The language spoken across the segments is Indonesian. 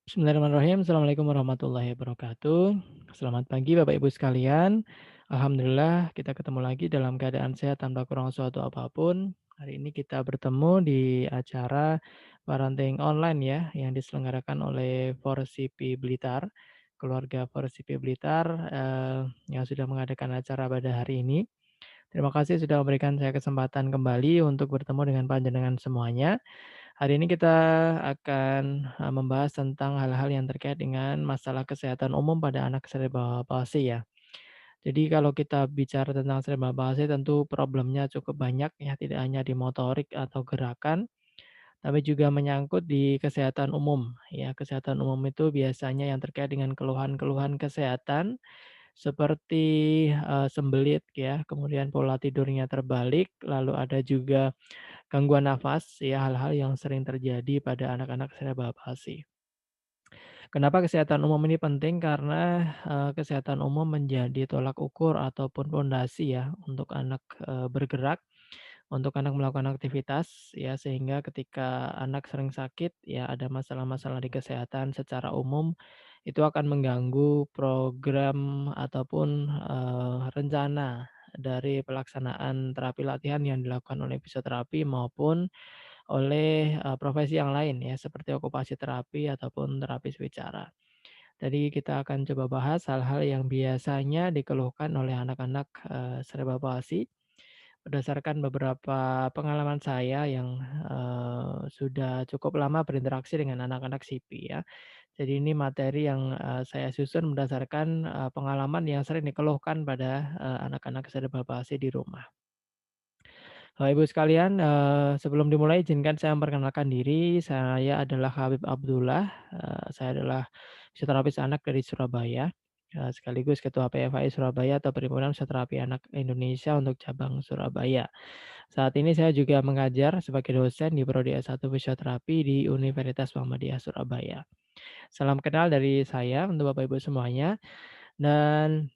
Bismillahirrahmanirrahim. Assalamualaikum warahmatullahi wabarakatuh. Selamat pagi Bapak Ibu sekalian. Alhamdulillah kita ketemu lagi dalam keadaan sehat tanpa kurang suatu apapun. Hari ini kita bertemu di acara parenting online ya yang diselenggarakan oleh Forsipi Blitar, keluarga Forsipi Blitar yang sudah mengadakan acara pada hari ini. Terima kasih sudah memberikan saya kesempatan kembali untuk bertemu dengan panjenengan semuanya. Hari ini kita akan, membahas tentang hal-hal yang terkait dengan masalah kesehatan umum pada anak cerebral palsy ya. Jadi kalau kita bicara tentang cerebral palsy tentu problemnya cukup banyak ya, tidak hanya di motorik atau gerakan, tapi juga menyangkut di kesehatan umum ya. Kesehatan umum itu biasanya yang terkait dengan keluhan-keluhan kesehatan seperti, sembelit ya, kemudian pola tidurnya terbalik, lalu ada juga gangguan nafas, ya hal-hal yang sering terjadi pada anak-anak cerebral palsy. Kenapa kesehatan umum ini penting? Karena, kesehatan umum menjadi tolak ukur ataupun pondasi ya untuk anak, bergerak, untuk anak melakukan aktivitas ya, sehingga ketika anak sering sakit, ya ada masalah-masalah di kesehatan secara umum, itu akan mengganggu program ataupun, rencana dari pelaksanaan terapi latihan yang dilakukan oleh fisioterapi maupun oleh, profesi yang lain ya, seperti okupasi terapi ataupun terapis bicara. Jadi kita akan coba bahas hal-hal yang biasanya dikeluhkan oleh anak-anak, cerebral palsy, berdasarkan beberapa pengalaman saya yang, sudah cukup lama berinteraksi dengan anak-anak SIPI ya. Jadi ini materi yang, saya susun berdasarkan, pengalaman yang sering dikeluhkan pada, anak-anak cerebral palsy di rumah. Bapak Ibu sekalian, sebelum dimulai izinkan saya memperkenalkan diri, saya adalah Habib Abdullah, saya adalah fisioterapis anak dari Surabaya, sekaligus Ketua PFAI Surabaya atau Perhimpunan Fisioterapi Anak Indonesia untuk cabang Surabaya. Saat ini saya juga mengajar sebagai dosen di Prodi S1 Fisioterapi di Universitas Muhammadiyah Surabaya. Salam kenal dari saya untuk Bapak Ibu semuanya dan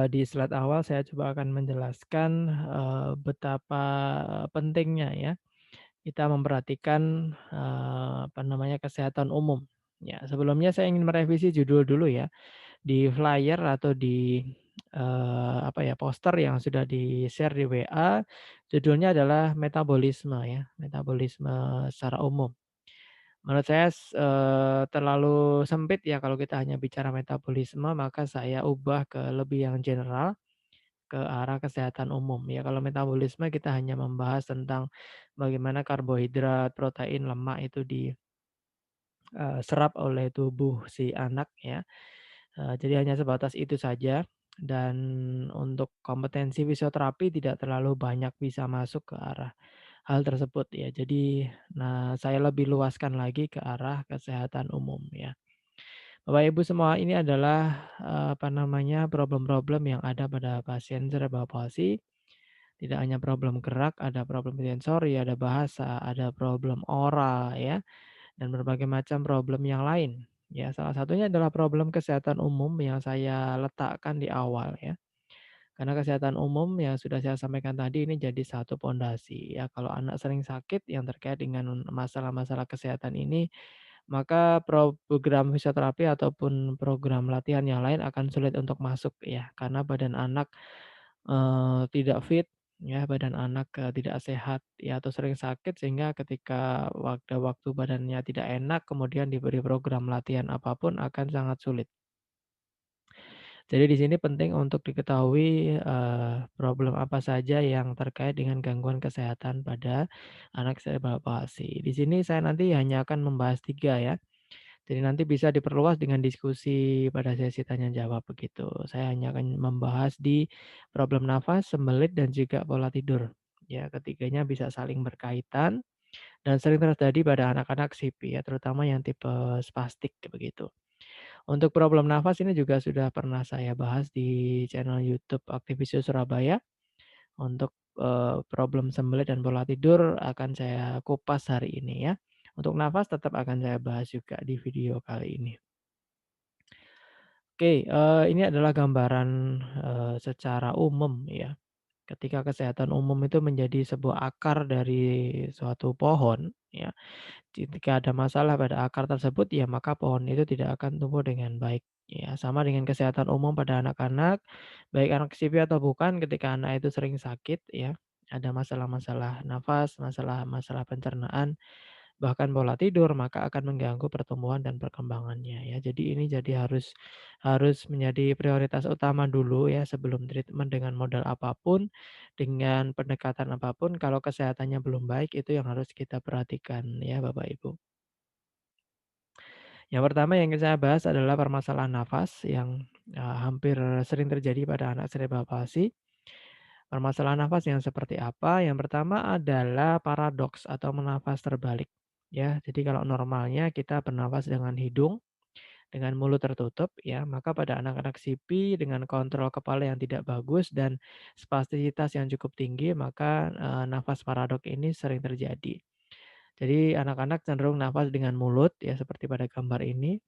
di slide awal saya coba akan menjelaskan, betapa pentingnya ya, kita memperhatikan, apa namanya, kesehatan umum. Ya, sebelumnya saya ingin merevisi judul dulu ya, di flyer atau di, apa ya, poster yang sudah di-share di WA, judulnya adalah metabolisme ya, metabolisme secara umum. Menurut saya terlalu sempit ya kalau kita hanya bicara metabolisme, maka saya ubah ke lebih yang general, ke arah kesehatan umum. Ya kalau metabolisme kita hanya membahas tentang bagaimana karbohidrat, protein, lemak itu serap oleh tubuh si anak ya. Jadi hanya sebatas itu saja dan untuk kompetensi fisioterapi tidak terlalu banyak bisa masuk ke arah hal tersebut ya. Jadi, nah saya lebih luaskan lagi ke arah kesehatan umum ya. Bapak Ibu semua ini adalah, apa namanya, problem-problem yang ada pada pasien cerebral palsy. Tidak hanya problem gerak, ada problem sensori, ada bahasa, ada problem oral ya, dan berbagai macam problem yang lain. Ya, salah satunya adalah problem kesehatan umum yang saya letakkan di awal ya. Karena kesehatan umum yang sudah saya sampaikan tadi ini jadi satu pondasi ya. Kalau anak sering sakit yang terkait dengan masalah-masalah kesehatan ini, maka program fisioterapi ataupun program latihan yang lain akan sulit untuk masuk ya. Karena badan anak tidak fit ya, badan anak, tidak sehat ya atau sering sakit sehingga ketika waktu badannya tidak enak kemudian diberi program latihan apapun akan sangat sulit. Jadi di sini penting untuk diketahui, problem apa saja yang terkait dengan gangguan kesehatan pada anak cerebral palsy. Di sini saya nanti hanya akan membahas 3 ya. Jadi nanti bisa diperluas dengan diskusi pada sesi tanya jawab begitu. Saya hanya akan membahas di problem nafas, sembelit, dan juga pola tidur. Ya, ketiganya bisa saling berkaitan dan sering terjadi pada anak-anak SIP ya, terutama yang tipe spastik begitu. Untuk problem nafas ini juga sudah pernah saya bahas di channel YouTube Aktivis Surabaya. Untuk, problem sembelit dan pola tidur akan saya kupas hari ini ya. Untuk nafas tetap akan saya bahas juga di video kali ini. Oke, ini adalah gambaran, secara umum ya. Ketika kesehatan umum itu menjadi sebuah akar dari suatu pohon, ya, ketika ada masalah pada akar tersebut, ya maka pohon itu tidak akan tumbuh dengan baik. Ya, sama dengan kesehatan umum pada anak-anak, baik anak CP atau bukan, ketika anak itu sering sakit, ya, ada masalah-masalah nafas, masalah-masalah pencernaan, bahkan pola tidur, maka akan mengganggu pertumbuhan dan perkembangannya, ya. Jadi ini jadi harus harus menjadi prioritas utama dulu ya sebelum treatment dengan modal apapun, dengan pendekatan apapun, kalau kesehatannya belum baik itu yang harus kita perhatikan ya Bapak Ibu. Yang pertama yang ingin saya bahas adalah permasalahan nafas yang, hampir sering terjadi pada anak cerebral palsy. Permasalahan nafas yang seperti apa? Yang pertama adalah paradoks atau menafas terbalik, ya. Jadi kalau normalnya kita bernafas dengan hidung, dengan mulut tertutup, ya, maka pada anak-anak CP dengan kontrol kepala yang tidak bagus dan spastisitas yang cukup tinggi, maka, nafas paradok ini sering terjadi. Jadi anak-anak cenderung nafas dengan mulut, ya, seperti pada gambar ini,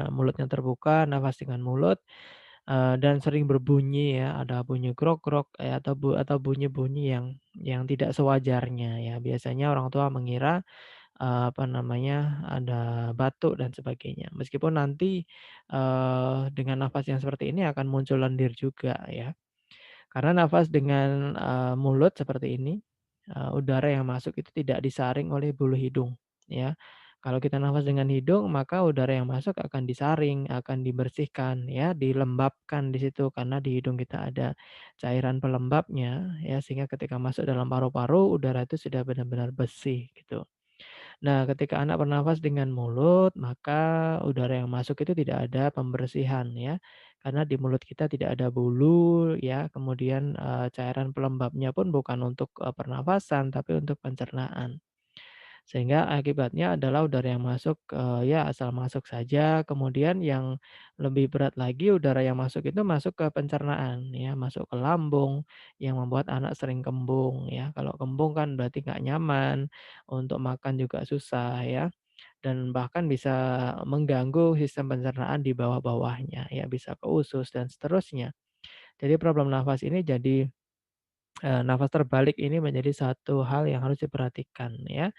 mulutnya terbuka, nafas dengan mulut, dan sering berbunyi ya, ada bunyi grog-grog, atau bunyi-bunyi yang tidak sewajarnya ya. Biasanya orang tua mengira, apa namanya, ada batuk dan sebagainya. Meskipun nanti, dengan nafas yang seperti ini akan muncul lendir juga ya. Karena nafas dengan, mulut seperti ini, udara yang masuk itu tidak disaring oleh bulu hidung, ya. Kalau kita nafas dengan hidung, maka udara yang masuk akan disaring, akan dibersihkan, ya, dilembabkan di situ karena di hidung kita ada cairan pelembabnya, ya, sehingga ketika masuk dalam paru-paru, udara itu sudah benar-benar bersih, gitu. Nah, ketika anak bernafas dengan mulut, maka udara yang masuk itu tidak ada pembersihan ya. Karena di mulut kita tidak ada bulu ya, kemudian, cairan pelembabnya pun bukan untuk, pernafasan, tapi untuk pencernaan. Sehingga akibatnya adalah udara yang masuk, ya asal masuk saja, kemudian yang lebih berat lagi udara yang masuk itu masuk ke pencernaan ya, masuk ke lambung, yang membuat anak sering kembung ya. Kalau kembung kan berarti nggak nyaman, untuk makan juga susah ya, dan bahkan bisa mengganggu sistem pencernaan di bawah-bawahnya ya, bisa ke usus dan seterusnya. Jadi problem nafas ini jadi, nafas terbalik ini menjadi satu hal yang harus diperhatikan ya.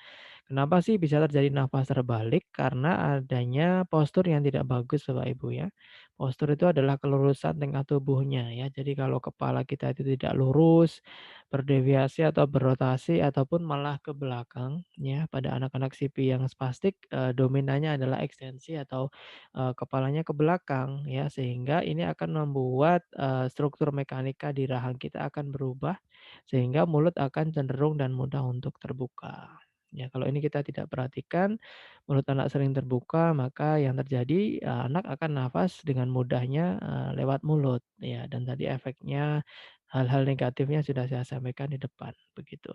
Kenapa sih bisa terjadi nafas terbalik? Karena adanya postur yang tidak bagus Bapak Ibu ya. Postur itu adalah kelurusan tengah tubuhnya ya. Jadi kalau kepala kita itu tidak lurus, berdeviasi atau berotasi ataupun malah ke belakang ya. Pada anak-anak CP yang spastik, dominannya adalah ekstensi atau, kepalanya ke belakang ya. Sehingga ini akan membuat, struktur mekanika di rahang kita akan berubah, sehingga mulut akan cenderung dan mudah untuk terbuka. Ya, kalau ini kita tidak perhatikan, mulut anak sering terbuka, maka yang terjadi, anak akan nafas dengan mudahnya, lewat mulut, ya, dan tadi efeknya, hal-hal negatifnya sudah saya sampaikan di depan, begitu.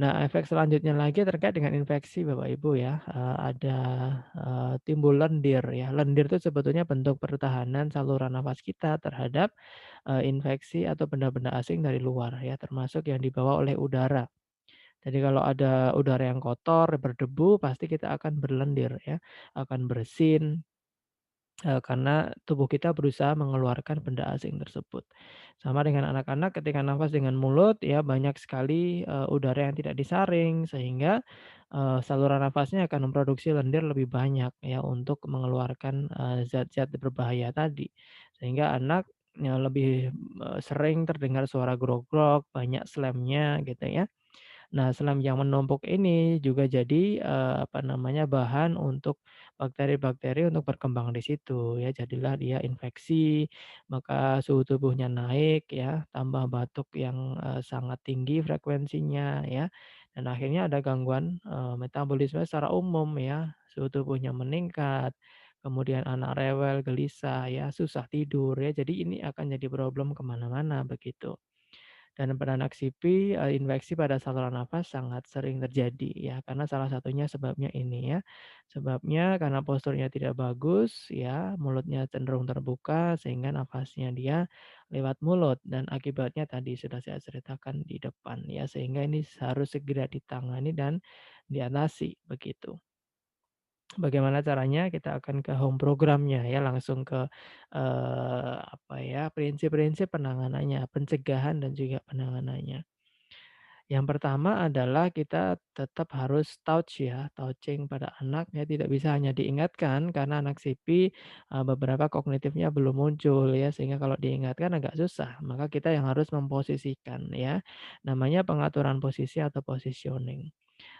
Nah, efek selanjutnya lagi terkait dengan infeksi Bapak Ibu ya, ada, timbul lendir ya. Lendir itu sebetulnya bentuk pertahanan saluran nafas kita terhadap, infeksi atau benda-benda asing dari luar ya, termasuk yang dibawa oleh udara. Jadi kalau ada udara yang kotor, berdebu, pasti kita akan berlendir ya, akan bersin, karena tubuh kita berusaha mengeluarkan benda asing tersebut. Sama dengan anak-anak ketika nafas dengan mulut ya banyak sekali, udara yang tidak disaring sehingga, saluran nafasnya akan memproduksi lendir lebih banyak ya untuk mengeluarkan, zat-zat berbahaya tadi. Sehingga anak, lebih, sering terdengar suara grog-grog, banyak slamnya gitu ya. Nah, selam yang menumpuk ini juga jadi, apa namanya, bahan untuk bakteri-bakteri untuk berkembang di situ ya, jadilah dia infeksi, maka suhu tubuhnya naik ya, tambah batuk yang, sangat tinggi frekuensinya ya, dan akhirnya ada gangguan, metabolisme secara umum ya, suhu tubuhnya meningkat, kemudian anak rewel, gelisah ya, susah tidur ya, jadi ini akan jadi problem ke mana-mana begitu. Dan pada anak CP, infeksi pada saluran nafas sangat sering terjadi ya, karena salah satunya sebabnya ini ya. Sebabnya karena posturnya tidak bagus ya, mulutnya cenderung terbuka sehingga nafasnya dia lewat mulut dan akibatnya tadi sudah saya ceritakan di depan ya, sehingga ini harus segera ditangani dan diatasi begitu. Bagaimana caranya? Kita akan ke home programnya ya, langsung ke, apa ya, prinsip-prinsip penanganannya, pencegahan dan juga penanganannya. Yang pertama adalah kita tetap harus touch ya, touching pada anak ya, tidak bisa hanya diingatkan karena anak CP, beberapa kognitifnya belum muncul ya, sehingga kalau diingatkan agak susah. Maka kita yang harus memposisikan ya, namanya pengaturan posisi atau positioning.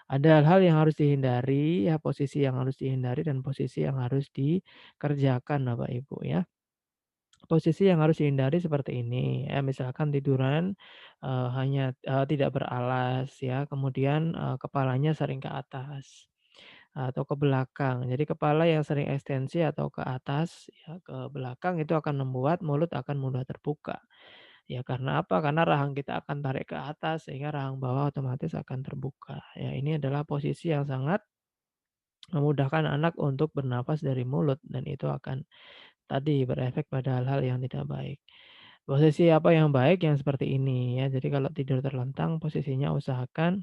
Ada hal-hal yang harus dihindari ya, posisi yang harus dihindari dan posisi yang harus dikerjakan Bapak Ibu ya. Posisi yang harus dihindari seperti ini, ya misalkan tiduran, hanya, tidak beralas ya, kemudian, kepalanya sering ke atas atau ke belakang. Jadi kepala yang sering ekstensi atau ke atas ya, ke belakang itu akan membuat mulut akan mudah terbuka. Ya karena apa? Karena rahang kita akan tarik ke atas sehingga rahang bawah otomatis akan terbuka. Ya ini adalah posisi yang sangat memudahkan anak untuk bernafas dari mulut dan itu akan tadi berefek pada hal-hal yang tidak baik. Posisi apa yang baik? Yang seperti ini ya. Jadi kalau tidur terlentang posisinya usahakan,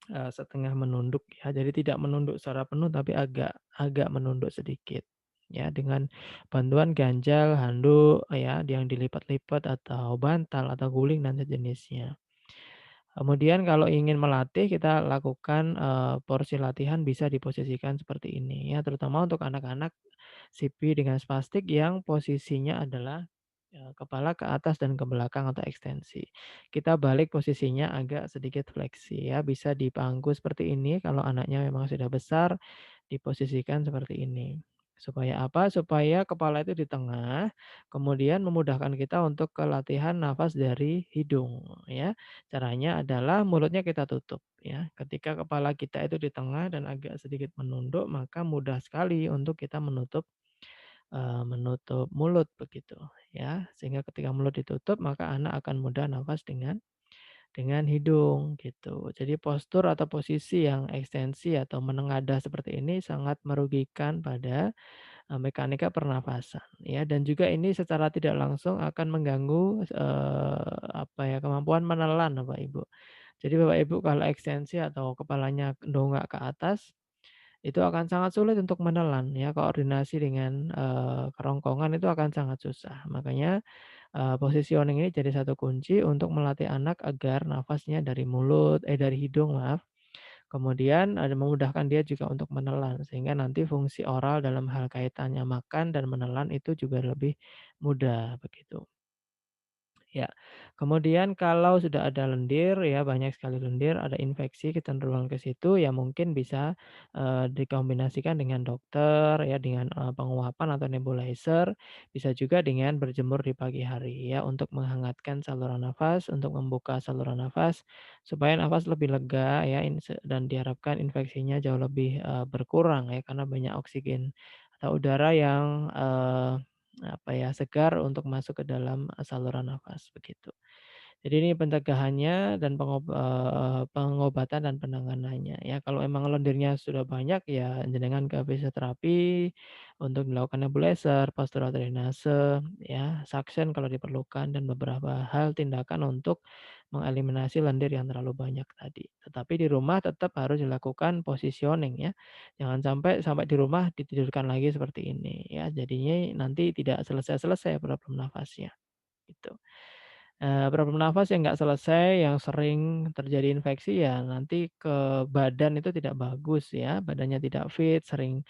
setengah menunduk ya. Jadi tidak menunduk secara penuh tapi agak agak menunduk sedikit. Ya dengan bantuan ganjal, handuk ya yang dilipat-lipat atau bantal atau guling dan sejenisnya. Kemudian kalau ingin melatih kita lakukan, porsi latihan bisa diposisikan seperti ini ya, terutama untuk anak-anak CP dengan spastik yang posisinya adalah, kepala ke atas dan ke belakang atau ekstensi. Kita balik posisinya agak sedikit fleksi ya, bisa dipangku seperti ini kalau anaknya memang sudah besar, diposisikan seperti ini. Supaya apa? Supaya kepala itu di tengah, kemudian memudahkan kita untuk ke latihan nafas dari hidung ya. Caranya adalah mulutnya kita tutup ya. Ketika kepala kita itu di tengah dan agak sedikit menunduk, maka mudah sekali untuk kita menutup mulut begitu ya. Sehingga ketika mulut ditutup, maka anak akan mudah nafas dengan hidung gitu. Jadi postur atau posisi yang ekstensi atau menengadah seperti ini sangat merugikan pada, mekanika pernafasan ya dan juga ini secara tidak langsung akan mengganggu, apa ya, kemampuan menelan Bapak Ibu. Jadi Bapak Ibu kalau ekstensi atau kepalanya dongak ke atas, itu akan sangat sulit untuk menelan ya, koordinasi dengan, kerongkongan itu akan sangat susah. Makanya, positioning ini jadi satu kunci untuk melatih anak agar nafasnya dari hidung maaf, kemudian ada memudahkan dia juga untuk menelan, sehingga nanti fungsi oral dalam hal kaitannya makan dan menelan itu juga lebih mudah, begitu. Ya, kemudian kalau sudah ada lendir ya, banyak sekali lendir, ada infeksi kecenderungan ke situ, ya mungkin bisa, dikombinasikan dengan dokter ya, dengan, penguapan atau nebulizer, bisa juga dengan berjemur di pagi hari ya, untuk menghangatkan saluran nafas, untuk membuka saluran nafas, supaya nafas lebih lega ya, dan diharapkan infeksinya jauh lebih, berkurang ya, karena banyak oksigen atau udara yang, apa ya, segar untuk masuk ke dalam, saluran nafas, begitu. Jadi ini pencegahannya dan pengobatan dan penanganannya ya. Kalau emang lendirnya sudah banyak ya jenengan ke fisioterapi untuk dilakukan nebulizer, postural drainase ya, suction kalau diperlukan dan beberapa hal tindakan untuk mengeliminasi lendir yang terlalu banyak tadi. Tetapi di rumah tetap harus dilakukan positioning ya. Jangan sampai di rumah ditidurkan lagi seperti ini ya. Jadinya nanti tidak selesai-selesai problem nafasnya, gitu. Problem nafas yang nggak selesai, yang sering terjadi infeksi ya nanti ke badan itu tidak bagus ya, badannya tidak fit, sering,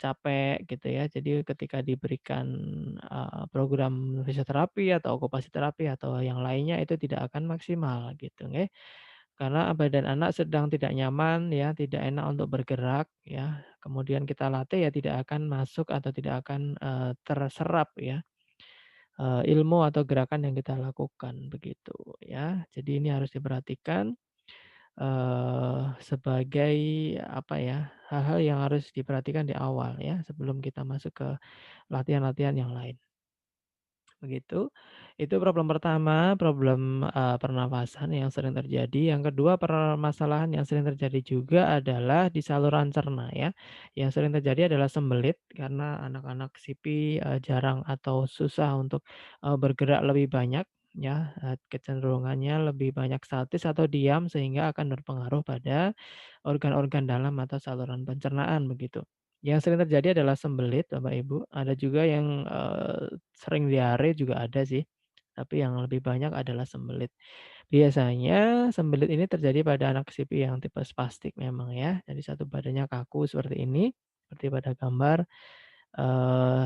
capek gitu ya. Jadi ketika diberikan, program fisioterapi atau okupasi terapi atau yang lainnya itu tidak akan maksimal gitu nggih. Karena badan anak sedang tidak nyaman ya, tidak enak untuk bergerak ya, kemudian kita latih ya tidak akan masuk atau tidak akan, terserap ya ilmu atau gerakan yang kita lakukan begitu ya. Jadi ini harus diperhatikan, sebagai apa ya, hal-hal yang harus diperhatikan di awal ya sebelum kita masuk ke latihan-latihan yang lain. Begitu. Itu problem pertama, problem, pernafasan yang sering terjadi. Yang kedua, permasalahan yang sering terjadi juga adalah di saluran cerna ya. Yang sering terjadi adalah sembelit karena anak-anak CP, jarang atau susah untuk, bergerak lebih banyak ya, kecenderungannya lebih banyak statis atau diam sehingga akan berpengaruh pada organ-organ dalam atau saluran pencernaan begitu. Yang sering terjadi adalah sembelit Bapak Ibu, ada juga yang, sering diare juga ada sih, tapi yang lebih banyak adalah sembelit. Biasanya sembelit ini terjadi pada anak CP yang tipe spastik memang ya, jadi satu badannya kaku seperti ini, seperti pada gambar.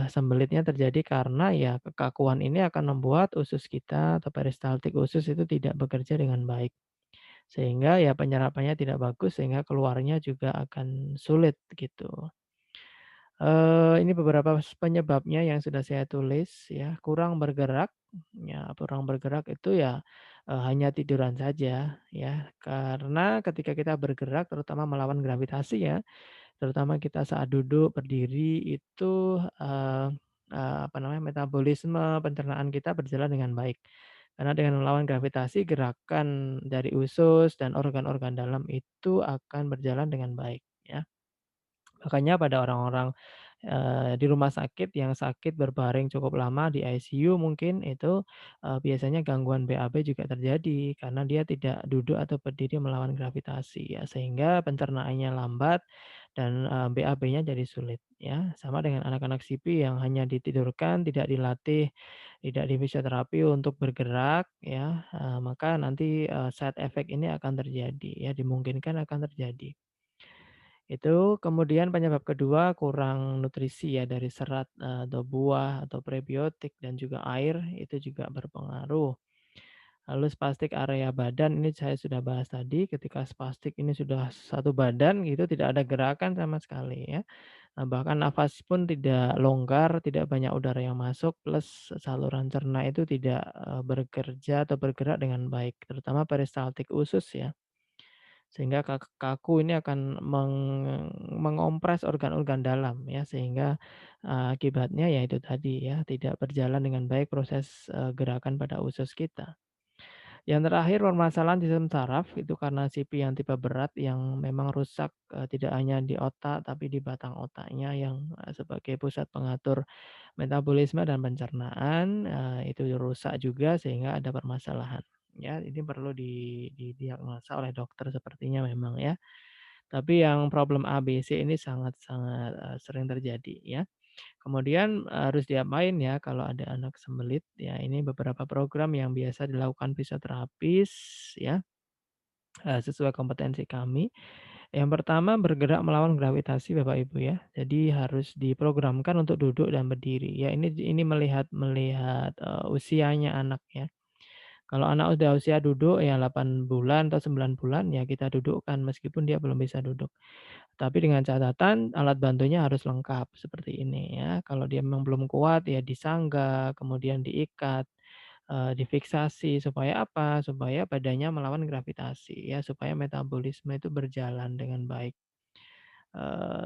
Sembelitnya terjadi karena ya kekakuan ini akan membuat usus kita atau peristaltik usus itu tidak bekerja dengan baik. Sehingga ya penyerapannya tidak bagus sehingga keluarnya juga akan sulit gitu. Ini beberapa penyebabnya yang sudah saya tulis ya, kurang bergerak, ya kurang bergerak itu ya, hanya tiduran saja ya, karena ketika kita bergerak terutama melawan gravitasi ya, terutama kita saat duduk, berdiri itu, eee eee, apa namanya, metabolisme pencernaan kita berjalan dengan baik. Karena dengan melawan gravitasi, gerakan dari usus dan organ-organ dalam itu akan berjalan dengan baik, ya. Makanya pada orang-orang, di rumah sakit yang sakit berbaring cukup lama di ICU mungkin itu, biasanya gangguan BAB juga terjadi karena dia tidak duduk atau berdiri melawan gravitasi ya, sehingga pencernaannya lambat dan, BAB-nya jadi sulit ya. Sama dengan anak-anak CP yang hanya ditidurkan, tidak dilatih, tidak difisioterapi untuk bergerak ya, maka nanti, side effect ini akan terjadi ya, dimungkinkan akan terjadi. Itu, kemudian penyebab kedua kurang nutrisi ya dari serat, atau buah atau prebiotik dan juga air itu juga berpengaruh. Lalu spastik area badan ini saya sudah bahas tadi, ketika spastik ini sudah satu badan gitu tidak ada gerakan sama sekali ya. Bahkan nafas pun tidak longgar, tidak banyak udara yang masuk, plus saluran cerna itu tidak, bekerja atau bergerak dengan baik, terutama peristaltik usus ya. Sehingga kaku ini akan mengompres organ-organ dalam ya, sehingga, akibatnya ya itu tadi ya, tidak berjalan dengan baik proses, gerakan pada usus kita. Yang terakhir permasalahan sistem saraf itu karena CP yang tipe berat yang memang rusak, tidak hanya di otak tapi di batang otaknya yang, sebagai pusat pengatur metabolisme dan pencernaan, itu rusak juga sehingga ada permasalahan. Ya, ini perlu didiagnosa oleh dokter sepertinya memang ya. Tapi yang problem ABC ini sangat-sangat, sering terjadi ya. Kemudian harus diapain ya kalau ada anak sembelit, ya ini beberapa program yang biasa dilakukan fisioterapis ya, sesuai kompetensi kami. Yang pertama bergerak melawan gravitasi Bapak Ibu ya. Jadi harus diprogramkan untuk duduk dan berdiri ya, ini melihat melihat, usianya anak ya. Kalau anak udah usia duduk ya 8 bulan atau 9 bulan ya kita dudukkan meskipun dia belum bisa duduk. Tapi dengan catatan alat bantunya harus lengkap seperti ini ya. Kalau dia memang belum kuat ya disangga, kemudian diikat, difiksasi supaya apa? Supaya badannya melawan gravitasi ya, supaya metabolisme itu berjalan dengan baik.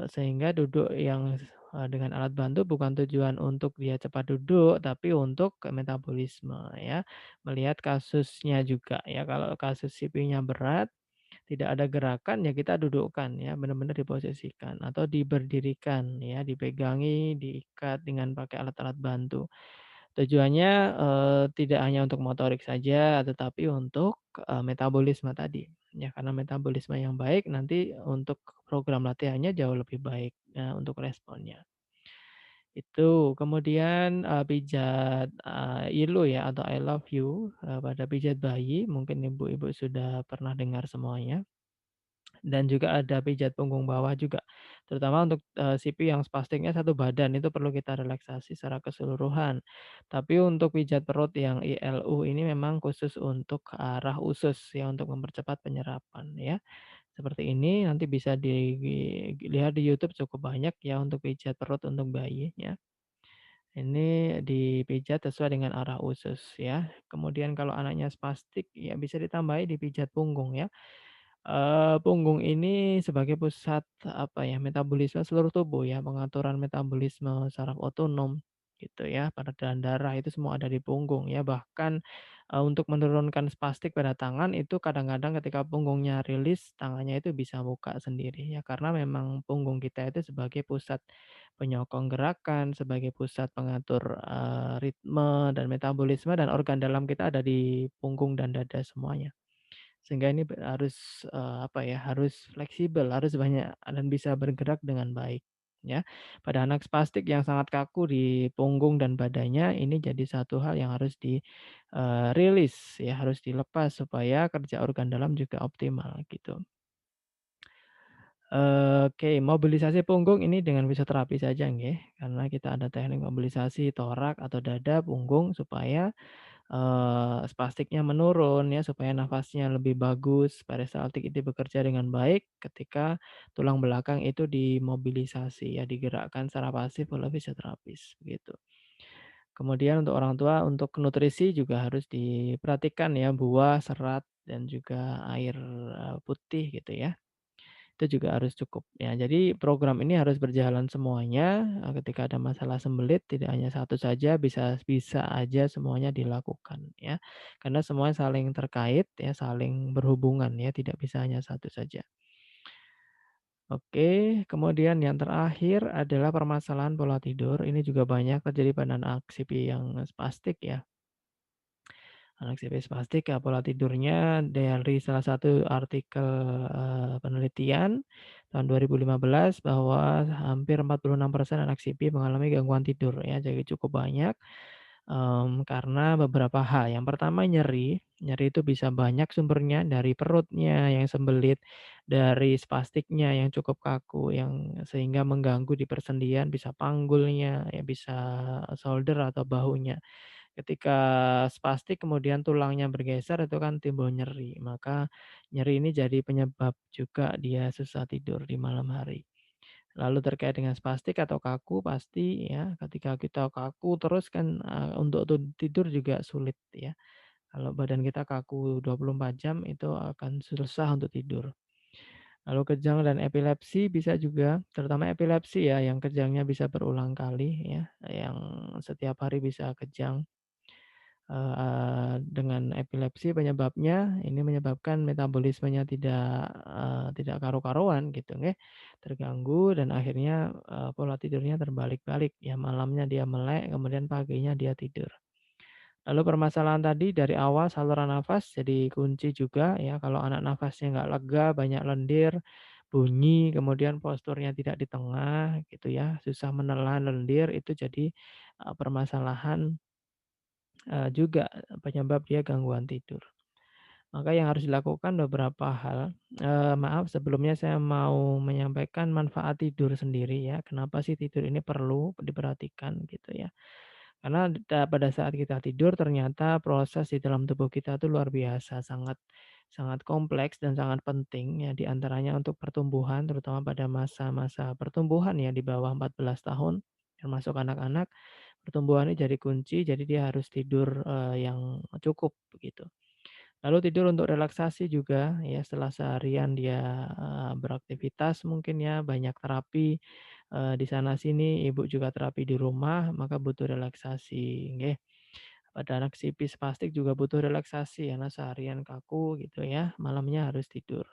Sehingga duduk yang, dengan alat bantu bukan tujuan untuk dia cepat duduk, tapi untuk ke metabolisme ya. Melihat kasusnya juga ya, kalau kasus CP-nya berat, tidak ada gerakan, ya kita dudukkan ya, benar-benar diposisikan atau diberdirikan ya, dipegangi, diikat dengan pakai alat-alat bantu. Tujuannya, tidak hanya untuk motorik saja, tetapi untuk, metabolisme tadi. Ya, karena metabolisme yang baik nanti untuk program latihannya jauh lebih baik, untuk responnya. Itu, kemudian, pijat, ILU ya atau I love you, pada pijat bayi, mungkin ibu-ibu sudah pernah dengar semuanya. Dan juga ada pijat punggung bawah juga, terutama untuk, CP yang spastiknya satu badan itu perlu kita relaksasi secara keseluruhan. Tapi untuk pijat perut yang ILU ini memang khusus untuk ke arah usus ya, untuk mempercepat penyerapan ya. Seperti ini nanti bisa dilihat di YouTube cukup banyak ya untuk pijat perut untuk bayi ya. Ini dipijat sesuai dengan arah usus ya. Kemudian kalau anaknya spastik ya bisa ditambahi dipijat punggung ya. Punggung ini sebagai pusat, apa ya, metabolisme seluruh tubuh ya, pengaturan metabolisme saraf otonom, gitu ya, peredaran darah itu semua ada di punggung ya, bahkan, Untuk menurunkan spastik pada tangan itu kadang-kadang ketika punggungnya rilis, tangannya itu bisa buka sendiri ya, karena memang punggung kita itu sebagai pusat penyokong gerakan, sebagai pusat pengatur, ritme dan metabolisme dan organ dalam kita ada di punggung dan dada semuanya. Sehingga ini harus, apa ya, harus fleksibel, harus banyak dan bisa bergerak dengan baik, ya. Pada anak spastik yang sangat kaku di punggung dan badannya, ini jadi satu hal yang harus rilis ya, harus dilepas supaya kerja organ dalam juga optimal, gitu. Oke, mobilisasi punggung ini dengan fisioterapi saja nggih, karena kita ada teknik mobilisasi torak atau dada, punggung supaya spastiknya menurun ya, supaya nafasnya lebih bagus, peristaltik itu bekerja dengan baik ketika tulang belakang itu dimobilisasi ya, digerakkan secara pasif oleh fisioterapis, begitu. Kemudian untuk orang tua, untuk nutrisi juga harus diperhatikan ya, buah, serat, dan juga air, putih gitu ya. Itu juga harus cukup ya. Jadi program ini harus berjalan semuanya, ketika ada masalah sembelit tidak hanya satu saja, bisa bisa aja semuanya dilakukan ya. Karena semuanya saling terkait ya, saling berhubungan ya, tidak bisa hanya satu saja. Oke, kemudian yang terakhir adalah permasalahan pola tidur, ini juga banyak terjadi pada anak CP yang spastik ya. Anak CP spastik ya pola tidurnya dari salah satu artikel, penelitian tahun 2015 bahwa hampir 46% anak CP mengalami gangguan tidur ya, jadi cukup banyak, karena beberapa hal. Yang pertama nyeri, nyeri itu bisa banyak sumbernya dari perutnya yang sembelit, dari spastiknya yang cukup kaku yang sehingga mengganggu di persendian, bisa panggulnya, ya bisa shoulder atau bahunya. Ketika spastik kemudian tulangnya bergeser itu kan timbul nyeri, maka nyeri ini jadi penyebab juga dia susah tidur di malam hari. Lalu terkait dengan spastik atau kaku pasti ya ketika kita kaku terus kan, untuk tidur juga sulit ya. Kalau badan kita kaku 24 jam itu akan susah untuk tidur. Lalu kejang dan epilepsi bisa juga, terutama epilepsi ya yang kejangnya bisa berulang kali ya, yang setiap hari bisa kejang. Dengan epilepsi penyebabnya, ini menyebabkan metabolismenya tidak karu-karuan gitu nggih, terganggu dan akhirnya, pola tidurnya terbalik-balik ya, malamnya dia melek, kemudian paginya dia tidur. Lalu permasalahan tadi dari awal saluran nafas jadi kunci juga ya, kalau anak nafasnya nggak lega, banyak lendir, bunyi, kemudian posturnya tidak di tengah gitu ya, susah menelan, lendir, itu jadi, permasalahan juga penyebab dia gangguan tidur. Maka yang harus dilakukan beberapa hal, maaf sebelumnya saya mau menyampaikan manfaat tidur sendiri ya, kenapa sih tidur ini perlu diperhatikan gitu ya. Karena pada saat kita tidur ternyata proses di dalam tubuh kita itu luar biasa, sangat sangat kompleks dan sangat penting ya, di antaranya untuk pertumbuhan terutama pada masa-masa pertumbuhan ya di bawah 14 tahun, termasuk anak-anak. Pertumbuhannya jadi kunci, jadi dia harus tidur, yang cukup begitu. Lalu tidur untuk relaksasi juga ya setelah seharian dia, beraktivitas mungkin ya, banyak terapi, di sana sini, ibu juga terapi di rumah, maka butuh relaksasi nggih. Pada anak sipis spastik juga butuh relaksasi karena seharian kaku gitu ya, malamnya harus tidur.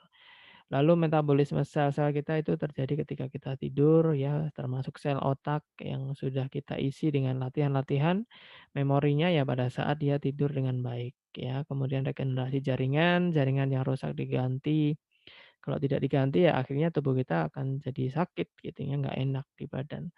Lalu metabolisme sel-sel kita itu terjadi ketika kita tidur ya, termasuk sel otak yang sudah kita isi dengan latihan-latihan memorinya ya pada saat dia tidur dengan baik ya. Kemudian regenerasi jaringan, jaringan yang rusak diganti. Kalau tidak diganti ya akhirnya tubuh kita akan jadi sakit gitu ya, nggak enak di badan.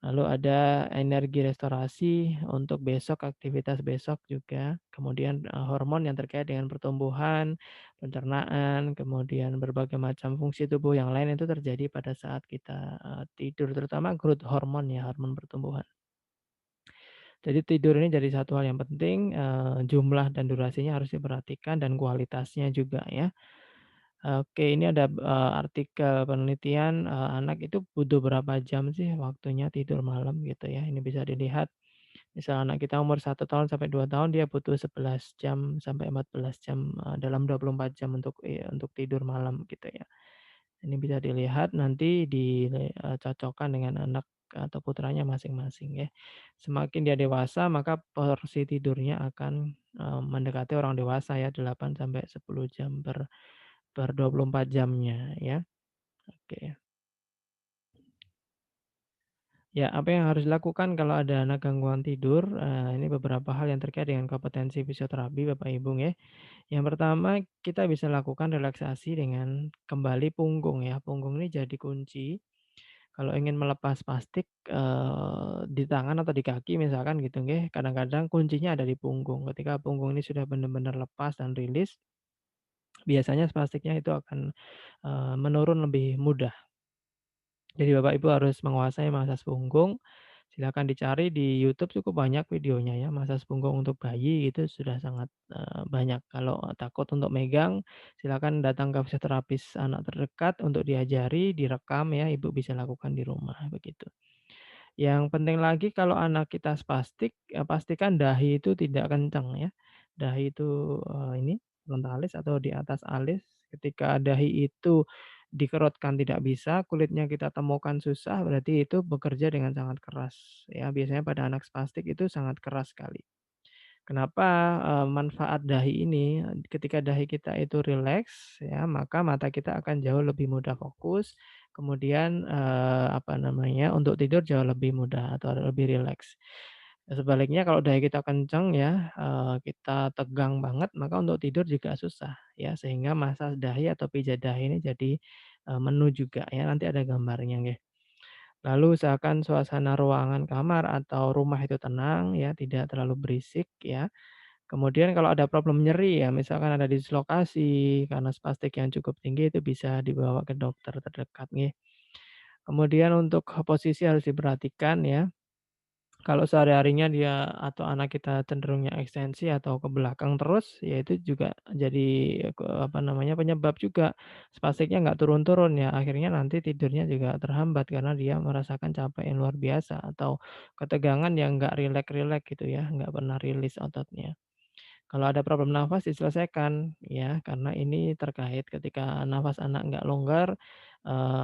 Lalu ada energi restorasi untuk besok, aktivitas besok juga. Kemudian, hormon yang terkait dengan pertumbuhan, pencernaan, kemudian berbagai macam fungsi tubuh yang lain itu terjadi pada saat kita, tidur, terutama growth hormone ya, hormon pertumbuhan. Jadi tidur ini jadi satu hal yang penting, jumlah dan durasinya harus diperhatikan dan kualitasnya juga ya. Oke, ini ada, artikel penelitian, anak itu butuh berapa jam sih waktunya tidur malam gitu ya. Ini bisa dilihat, misal anak kita umur 1 tahun sampai 2 tahun dia butuh 11 jam sampai 14 jam, dalam 24 jam untuk tidur malam gitu ya. Ini bisa dilihat nanti dicocokkan dengan anak atau putranya masing-masing ya. Semakin dia dewasa maka porsi tidurnya akan, mendekati orang dewasa ya 8 sampai 10 jam per 24 jamnya ya. Oke. Ya, apa yang harus dilakukan kalau ada anak gangguan tidur, ini beberapa hal yang terkait dengan kompetensi fisioterapi Bapak Ibu ya. Yang pertama, kita bisa lakukan relaksasi dengan kembali punggung ya. Punggung ini jadi kunci. Kalau ingin melepas plastik, di tangan atau di kaki misalkan gitu nggih, kadang-kadang kuncinya ada di punggung. Ketika punggung ini sudah benar-benar lepas dan rilis, biasanya spastiknya itu akan, menurun lebih mudah. Jadi Bapak Ibu harus menguasai masas punggung. Silakan dicari di YouTube cukup banyak videonya ya, masas punggung untuk bayi itu sudah sangat, banyak. Kalau takut untuk megang, silakan datang ke fisioterapis anak terdekat untuk diajari, direkam ya, Ibu bisa lakukan di rumah, begitu. Yang penting lagi kalau anak kita spastik, pastikan dahi itu tidak kencang ya. Dahi itu, ini frontalis atau di atas alis, ketika dahi itu dikerutkan tidak bisa, kulitnya kita temukan susah, berarti itu bekerja dengan sangat keras ya. Biasanya pada anak spastik itu sangat keras sekali. Kenapa, manfaat dahi ini, ketika dahi kita itu rileks ya, maka mata kita akan jauh lebih mudah fokus, kemudian, apa namanya, untuk tidur jauh lebih mudah atau lebih rileks. Sebaliknya kalau dahi kita kencang ya, kita tegang banget, maka untuk tidur juga susah ya, sehingga massage dahi atau pijat dahi ini jadi, menu juga ya, nanti ada gambarnya nggih. Lalu usahakan suasana ruangan kamar atau rumah itu tenang ya, tidak terlalu berisik ya. Kemudian kalau ada problem nyeri ya, misalkan ada dislokasi karena spastik yang cukup tinggi itu bisa dibawa ke dokter terdekat nggih. Kemudian untuk posisi harus diperhatikan ya. Kalau sehari-harinya dia atau anak kita cenderungnya ekstensi atau ke belakang terus, ya itu juga jadi apa namanya, penyebab juga spastiknya nggak turun-turun ya, akhirnya nanti tidurnya juga terhambat karena dia merasakan capek yang luar biasa atau ketegangan yang nggak rileks-rileks gitu ya, nggak pernah rilis ototnya. Kalau ada problem nafas diselesaikan ya, karena ini terkait ketika nafas anak nggak longgar,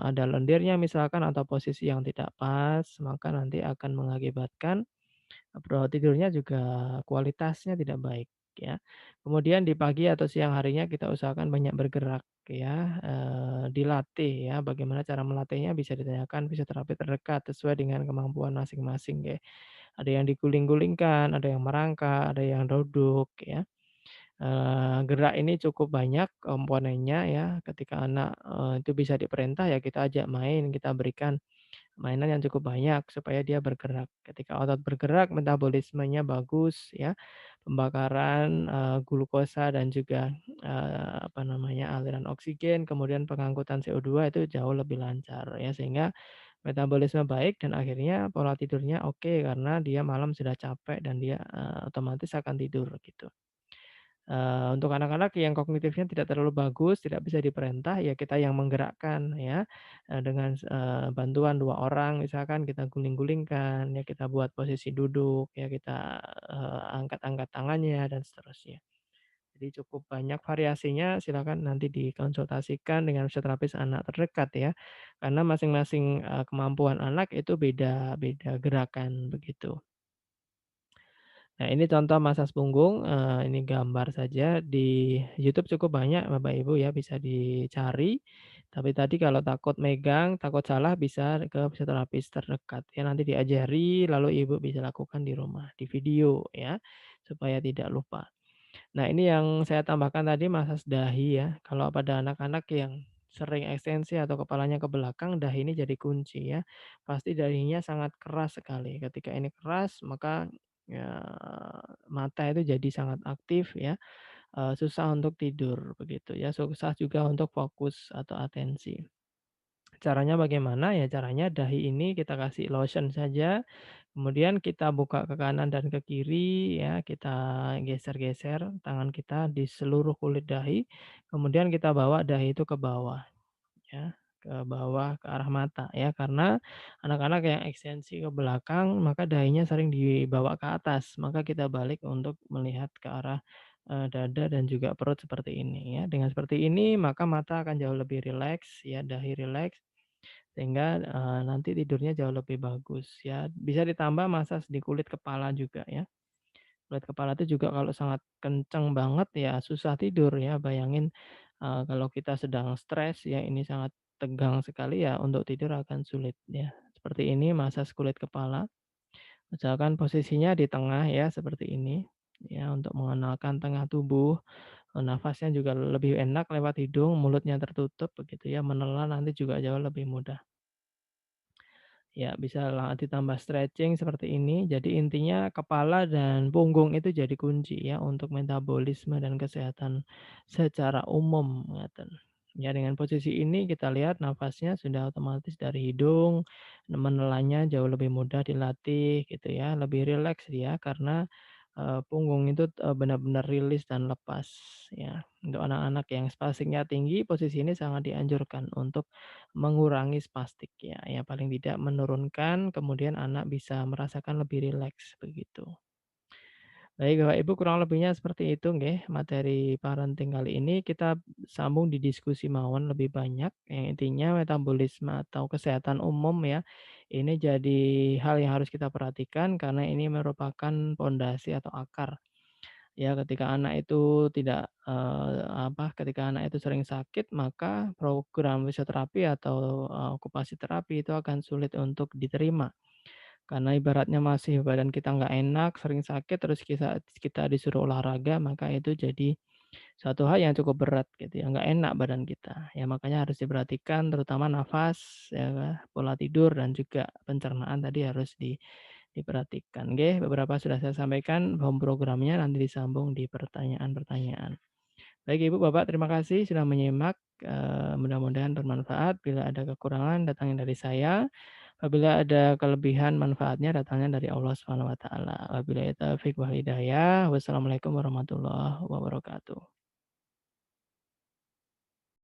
ada lendirnya misalkan atau posisi yang tidak pas, maka nanti akan mengakibatkan, tidurnya juga kualitasnya tidak baik ya. Kemudian di pagi atau siang harinya kita usahakan banyak bergerak ya, dilatih ya, bagaimana cara melatihnya bisa ditanyakan fisioterapi terdekat sesuai dengan kemampuan masing-masing ya. Ada yang diguling-gulingkan, ada yang merangkak, ada yang duduk ya. Gerak ini cukup banyak komponennya ya, ketika anak, itu bisa diperintah ya kita ajak main, kita berikan mainan yang cukup banyak supaya dia bergerak. Ketika otot bergerak metabolismenya bagus ya, pembakaran, glukosa dan juga, apa namanya, aliran oksigen, kemudian pengangkutan CO2 itu jauh lebih lancar ya, sehingga metabolisme baik dan akhirnya pola tidurnya oke karena dia malam sudah capek dan dia, otomatis akan tidur gitu. Untuk anak-anak yang kognitifnya tidak terlalu bagus, tidak bisa diperintah, ya kita yang menggerakkan ya, dengan, bantuan 2 orang misalkan kita guling-gulingkan, ya kita buat posisi duduk, ya kita, angkat-angkat tangannya dan seterusnya. Jadi cukup banyak variasinya, silakan nanti dikonsultasikan dengan fisioterapis anak terdekat ya, karena masing-masing, kemampuan anak itu beda-beda gerakan begitu. Nah, ini contoh masas punggung, ini gambar saja di YouTube cukup banyak Bapak Ibu ya, bisa dicari. Tapi tadi kalau takut megang, takut salah bisa ke fisioterapis terdekat ya, nanti diajari lalu Ibu bisa lakukan di rumah, di video ya, supaya tidak lupa. Nah, ini yang saya tambahkan tadi masas dahi ya, kalau pada anak-anak yang sering ekstensi atau kepalanya ke belakang, dahi ini jadi kunci ya. Pasti dahinya sangat keras sekali, ketika ini keras maka, ya mata itu jadi sangat aktif ya, susah untuk tidur begitu ya, susah juga untuk fokus atau atensi. Caranya bagaimana? Ya caranya dahi ini kita kasih lotion saja, kemudian kita buka ke kanan dan ke kiri ya, kita geser-geser tangan kita di seluruh kulit dahi, kemudian kita bawa dahi itu ke bawah ya, ke bawah ke arah mata ya, karena anak-anak yang ekstensi ke belakang maka dahinya sering dibawa ke atas, maka kita balik untuk melihat ke arah, dada dan juga perut seperti ini ya. Dengan seperti ini maka mata akan jauh lebih rileks ya, dahi rileks. sehingga, nanti tidurnya jauh lebih bagus ya. Bisa ditambah masas di kulit kepala juga ya. Kulit kepala itu juga kalau sangat kenceng banget ya susah tidur ya. Bayangin, kalau kita sedang stres ya, ini sangat tegang sekali ya, untuk tidur akan sulit ya. Seperti ini masas kulit kepala, misalkan posisinya di tengah ya, seperti ini, ya untuk mengenalkan tengah tubuh, nafasnya juga lebih enak lewat hidung, mulutnya tertutup begitu ya, menelan nanti juga jauh lebih mudah. Ya, bisa ditambah stretching seperti ini. Jadi intinya kepala dan punggung itu jadi kunci ya untuk metabolisme dan kesehatan secara umum, ngeten. Ya dengan posisi ini kita lihat nafasnya sudah otomatis dari hidung, menelannya jauh lebih mudah dilatih gitu ya, lebih rileks dia karena, punggung itu, benar-benar rilis dan lepas ya. Untuk anak-anak yang spastiknya tinggi, posisi ini sangat dianjurkan untuk mengurangi spastik ya, ya paling tidak menurunkan, kemudian anak bisa merasakan lebih rileks begitu. Baik Bapak Ibu kurang lebihnya seperti itu nggih, materi parenting kali ini kita sambung di diskusi mawon lebih banyak, yang intinya metabolisme atau kesehatan umum ya, ini jadi hal yang harus kita perhatikan karena ini merupakan pondasi atau akar. Ya ketika anak itu tidak, ketika anak itu sering sakit, maka program fisioterapi atau, okupasi terapi itu akan sulit untuk diterima. Karena ibaratnya masih badan kita nggak enak, sering sakit, terus kita disuruh olahraga, maka itu jadi suatu hal yang cukup berat gitu ya, nggak enak badan kita. Ya makanya harus diperhatikan terutama nafas, ya kan, pola tidur dan juga pencernaan tadi harus diperhatikan. Nggih, beberapa sudah saya sampaikan home programnya, nanti disambung di pertanyaan-pertanyaan. Baik Ibu, Bapak, terima kasih sudah menyimak, mudah-mudahan bermanfaat. Bila ada kekurangan datangnya dari saya, apabila ada kelebihan manfaatnya datangnya dari Allah Subhanahu wa taala. Wabillahi taufiq wal hidayah. Wassalamualaikum warahmatullahi wabarakatuh.